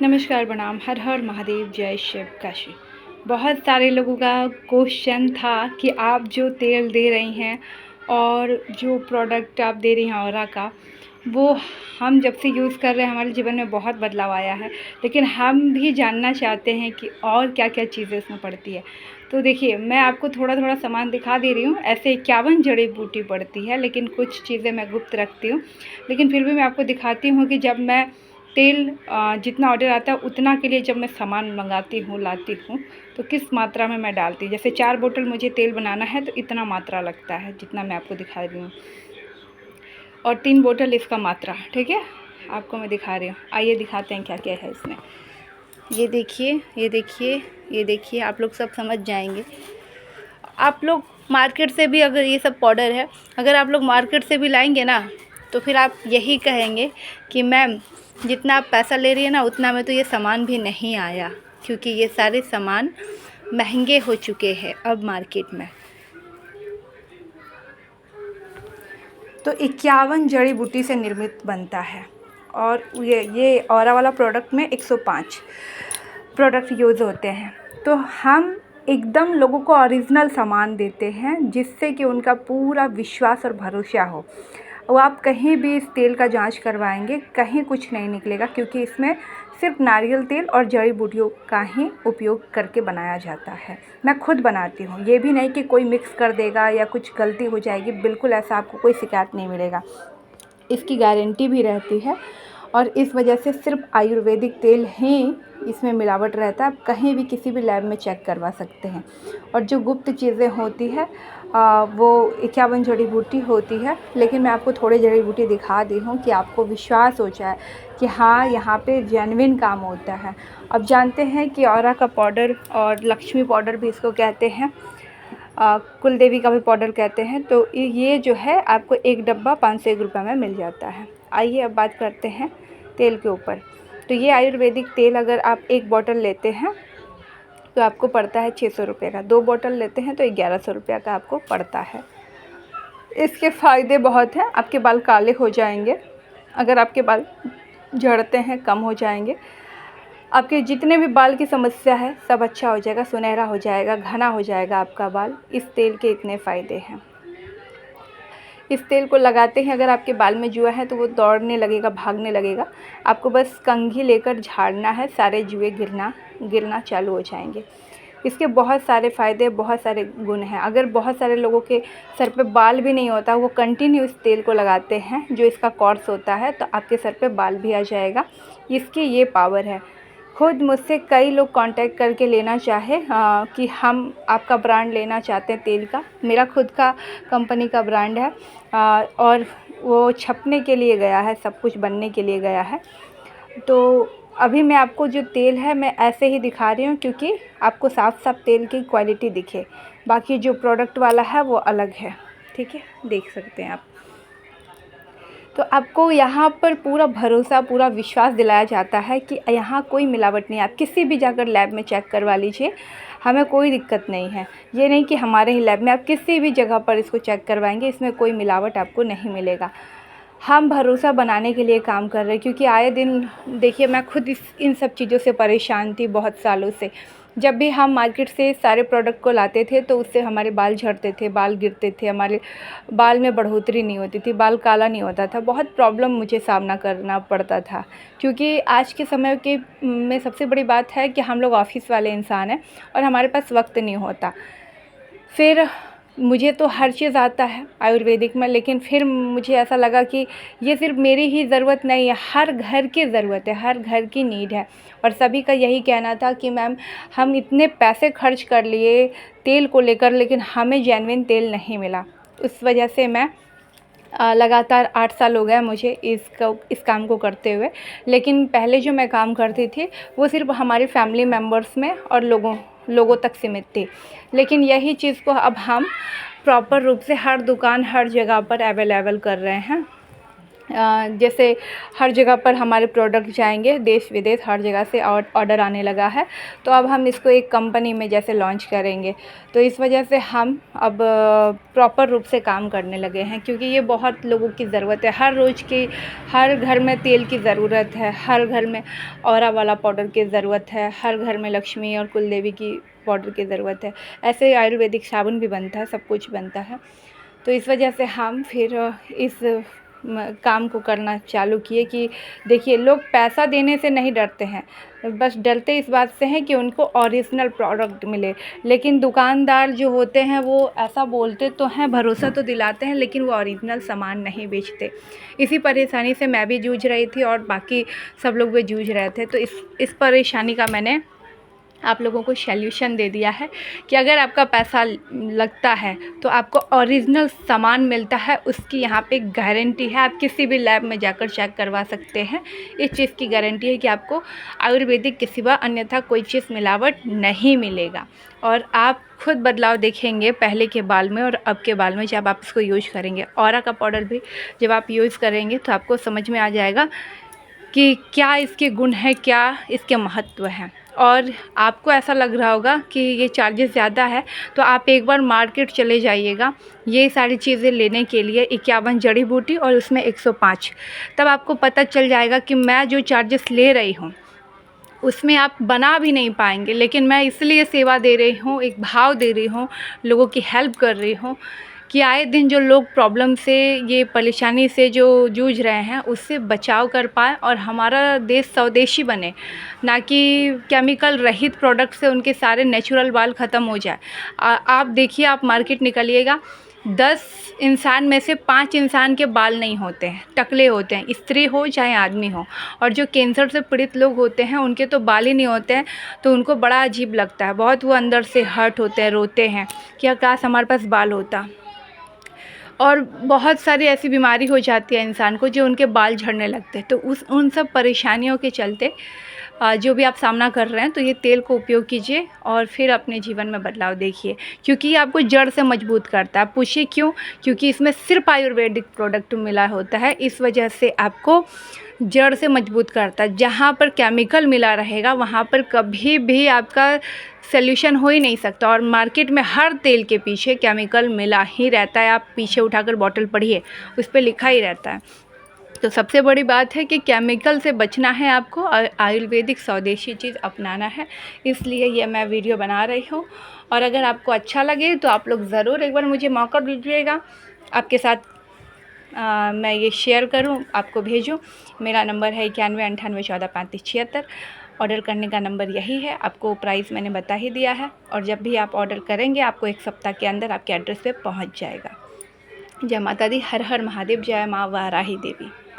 नमस्कार, प्रणाम, हर हर महादेव, जय शिव काशी। बहुत सारे लोगों का क्वेश्चन था कि आप जो तेल दे रही हैं और जो प्रोडक्ट आप दे रही हैं औरा का, वो हम जब से यूज़ कर रहे हैं हमारे जीवन में बहुत बदलाव आया है। लेकिन हम भी जानना चाहते हैं कि और क्या-क्या चीज़ें इसमें पड़ती है। तो देखिए, मैं आपको थोड़ा-थोड़ा सामान दिखा दे रही हूँ। ऐसे 51 जड़ी-बूटी पड़ती है, लेकिन कुछ चीज़ें मैं गुप्त रखती हूँ। लेकिन फिर भी मैं आपको दिखाती हूँ कि जब मैं तेल जितना ऑर्डर आता है उतना के लिए जब मैं सामान मंगाती हूँ, लाती हूँ, तो किस मात्रा में मैं डालती हूँ। जैसे 4 बोतल मुझे तेल बनाना है तो इतना मात्रा लगता है, जितना मैं आपको दिखा रही हूँ, और 3 बोतल इसका मात्रा, ठीक है? आपको मैं दिखा रही हूँ। आइए दिखाते हैं क्या-क्या है इसमें। ये देखिए, ये देखिए, ये देखिए, आप लोग सब समझ जाएँगे। आप लोग मार्केट से भी, अगर ये सब पाउडर है, अगर आप लोग मार्केट से भी लाएँगे ना, तो फिर आप यही कहेंगे कि मैम, जितना आप पैसा ले रही है ना उतना में तो ये सामान भी नहीं आया, क्योंकि ये सारे सामान महंगे हो चुके हैं अब मार्केट में। तो 51 जड़ी बूटी से निर्मित बनता है, और ये ऑरा वाला प्रोडक्ट में 105 प्रोडक्ट यूज़ होते हैं। तो हम एकदम लोगों को ओरिजिनल सामान देते हैं, जिससे कि उनका पूरा विश्वास और भरोसा हो। वो आप कहीं भी इस तेल का जांच करवाएंगे, कहीं कुछ नहीं निकलेगा, क्योंकि इसमें सिर्फ नारियल तेल और जड़ी बूटियों का ही उपयोग करके बनाया जाता है। मैं खुद बनाती हूँ, ये भी नहीं कि कोई मिक्स कर देगा या कुछ गलती हो जाएगी, बिल्कुल ऐसा आपको कोई शिकायत नहीं मिलेगा। इसकी गारंटी भी रहती है, और इस वजह से सिर्फ आयुर्वेदिक तेल ही इसमें मिलावट रहता है। आप कहीं भी किसी भी लैब में चेक करवा सकते हैं। और जो गुप्त चीज़ें होती है वो 51 जड़ी बूटी होती है, लेकिन मैं आपको थोड़ी जड़ी बूटी दिखा दी हूँ कि आपको विश्वास हो जाए कि हाँ, यहाँ पे जेन्युइन काम होता है। अब जानते हैं कि औरा का पाउडर और लक्ष्मी पाउडर भी इसको कहते हैं, कुल देवी का भी पाउडर कहते हैं। तो ये जो है आपको एक डब्बा 501 रुपये में मिल जाता है। आइए अब बात करते हैं तेल के ऊपर। तो ये आयुर्वेदिक तेल अगर आप 1 बॉटल लेते हैं तो आपको पड़ता है 600 रुपये का। 2 बॉटल लेते हैं तो 1100 रुपये का आपको पड़ता है। इसके फ़ायदे बहुत हैं। आपके बाल काले हो जाएंगे, अगर आपके बाल झड़ते हैं कम हो जाएंगे, आपके जितने भी बाल की समस्या है सब अच्छा हो जाएगा, सुनहरा हो जाएगा, घना हो जाएगा आपका बाल। इस तेल के इतने फ़ायदे हैं। इस तेल को लगाते हैं, अगर आपके बाल में जुआ है तो वो दौड़ने लगेगा, भागने लगेगा। आपको बस कंघी लेकर झाड़ना है, सारे जुए गिरना चालू हो जाएंगे। इसके बहुत सारे फ़ायदे, बहुत सारे गुण हैं। अगर बहुत सारे लोगों के सर पे बाल भी नहीं होता, वो कंटिन्यू इस तेल को लगाते हैं, जो इसका कोर्स होता है, तो आपके सर पे बाल भी आ जाएगा। इसकी ये पावर है। खुद मुझसे कई लोग कांटेक्ट करके लेना चाहे कि हम आपका ब्रांड लेना चाहते हैं तेल का। मेरा खुद का कंपनी का ब्रांड है, और वो छपने के लिए गया है, सब कुछ बनने के लिए गया है। तो अभी मैं आपको जो तेल है मैं ऐसे ही दिखा रही हूँ, क्योंकि आपको साफ साफ तेल की क्वालिटी दिखे। बाकी जो प्रोडक्ट वाला है वो अलग है, ठीक है, देख सकते हैं आप। तो आपको यहाँ पर पूरा भरोसा, पूरा विश्वास दिलाया जाता है कि यहाँ कोई मिलावट नहीं है। आप किसी भी जाकर लैब में चेक करवा लीजिए, हमें कोई दिक्कत नहीं है। ये नहीं कि हमारे ही लैब में, आप किसी भी जगह पर इसको चेक करवाएंगे, इसमें कोई मिलावट आपको नहीं मिलेगा। हम भरोसा बनाने के लिए काम कर रहे हैं, क्योंकि आए दिन देखिए, मैं खुद इन सब चीज़ों से परेशान थी बहुत सालों से। जब भी हम मार्केट से सारे प्रोडक्ट को लाते थे तो उससे हमारे बाल झड़ते थे, बाल गिरते थे, हमारे बाल में बढ़ोतरी नहीं होती थी, बाल काला नहीं होता था। बहुत प्रॉब्लम मुझे सामना करना पड़ता था, क्योंकि आज के समय के में सबसे बड़ी बात है कि हम लोग ऑफ़िस वाले इंसान हैं और हमारे पास वक्त नहीं होता। फिर मुझे तो हर चीज़ आता है आयुर्वेदिक में, लेकिन फिर मुझे ऐसा लगा कि ये सिर्फ मेरी ही ज़रूरत नहीं है, हर घर की ज़रूरत है, हर घर की नीड है। और सभी का यही कहना था कि मैम, हम इतने पैसे खर्च कर लिए तेल को लेकर, लेकिन हमें जेन्युइन तेल नहीं मिला। उस वजह से मैं लगातार 8 साल हो गए मुझे इस काम को करते हुए। लेकिन पहले जो मैं काम करती थी वो सिर्फ हमारी फैमिली मेम्बर्स में और लोगों तक सीमित थी। लेकिन यही चीज़ को अब हम प्रॉपर रूप से हर दुकान, हर जगह पर अवेलेबल कर रहे हैं। जैसे हर जगह पर हमारे प्रोडक्ट जाएंगे, देश विदेश हर जगह से ऑर्डर आने लगा है। तो अब हम इसको एक कंपनी में जैसे लॉन्च करेंगे, तो इस वजह से हम अब प्रॉपर रूप से काम करने लगे हैं, क्योंकि ये बहुत लोगों की ज़रूरत है। हर रोज़ की हर घर में तेल की ज़रूरत है, हर घर में ऑरा वाला पाउडर की ज़रूरत है, हर घर में लक्ष्मी और कुलदेवी की पाउडर की ज़रूरत है। ऐसे आयुर्वेदिक साबुन भी बनता है, सब कुछ बनता है। तो इस वजह से हम फिर इस काम को करना चालू किए कि देखिए, लोग पैसा देने से नहीं डरते हैं, बस डरते इस बात से हैं कि उनको ओरिजिनल प्रोडक्ट मिले। लेकिन दुकानदार जो होते हैं वो ऐसा बोलते तो हैं, भरोसा तो दिलाते हैं, लेकिन वो ओरिजिनल सामान नहीं बेचते। इसी परेशानी से मैं भी जूझ रही थी और बाकी सब लोग भी जूझ रहे थे। तो इस परेशानी का मैंने आप लोगों को सॉल्यूशन दे दिया है कि अगर आपका पैसा लगता है तो आपको ओरिजिनल सामान मिलता है, उसकी यहाँ पे गारंटी है। आप किसी भी लैब में जाकर चेक करवा सकते हैं, इस चीज़ की गारंटी है कि आपको आयुर्वेदिक के सिवा अन्यथा कोई चीज़ मिलावट नहीं मिलेगा। और आप खुद बदलाव देखेंगे पहले के बाल में और अब के बाल में जब आप इसको यूज करेंगे। ऑरा का पाउडर भी जब आप यूज़ करेंगे तो आपको समझ में आ जाएगा कि क्या इसके गुण हैं, क्या इसके महत्व हैं। और आपको ऐसा लग रहा होगा कि ये चार्जेस ज़्यादा है, तो आप एक बार मार्केट चले जाइएगा ये सारी चीज़ें लेने के लिए, 51 जड़ी बूटी और उसमें 105। तब आपको पता चल जाएगा कि मैं जो चार्जेस ले रही हूँ उसमें आप बना भी नहीं पाएंगे, लेकिन मैं इसलिए सेवा दे रही हूँ, एक भाव दे रही हूँ, लोगों की हेल्प कर रही हूँ कि आए दिन जो लोग प्रॉब्लम से, ये परेशानी से जो जूझ रहे हैं, उससे बचाव कर पाए और हमारा देश स्वदेशी बने, ना कि केमिकल रहित प्रोडक्ट से उनके सारे नेचुरल बाल ख़त्म हो जाए। आप देखिए, आप मार्केट निकलिएगा, 10 इंसान में से 5 इंसान के बाल नहीं होते हैं, टकले होते हैं, स्त्री हो चाहे आदमी हो। और जो कैंसर से पीड़ित लोग होते हैं उनके तो बाल ही नहीं होते हैं, तो उनको बड़ा अजीब लगता है, बहुत वो अंदर से हर्ट होते हैं, रोते हैं कि काश हमारे पास बाल होता। और बहुत सारी ऐसी बीमारी हो जाती है इंसान को जो उनके बाल झड़ने लगते हैं। तो उन सब परेशानियों के चलते जो भी आप सामना कर रहे हैं, तो ये तेल को उपयोग कीजिए और फिर अपने जीवन में बदलाव देखिए, क्योंकि ये आपको जड़ से मजबूत करता है। पूछिए क्यों? क्योंकि इसमें सिर्फ आयुर्वेदिक प्रोडक्ट मिला होता है, इस वजह से आपको जड़ से मजबूत करता है। जहाँ पर केमिकल मिला रहेगा वहाँ पर कभी भी आपका सॉल्यूशन हो ही नहीं सकता। और मार्केट में हर तेल के पीछे केमिकल मिला ही रहता है। आप पीछे उठाकर बॉटल पढ़िए, उस पर लिखा ही रहता है। तो सबसे बड़ी बात है कि केमिकल से बचना है आपको और आयुर्वेदिक स्वदेशी चीज़ अपनाना है, इसलिए ये मैं वीडियो बना रही हूँ। और अगर आपको अच्छा लगे तो आप लोग ज़रूर एक बार मुझे मौका दीजिएगा, आपके साथ मैं ये शेयर करूँ, आपको भेजूँ। मेरा नंबर है 9198143576। ऑर्डर करने का नंबर यही है। आपको प्राइस मैंने बता ही दिया है, और जब भी आप ऑर्डर करेंगे आपको 1 सप्ताह के अंदर आपके एड्रेस पे पहुंच जाएगा। जय माता दी, हर हर महादेव, जय माँ वाराही देवी।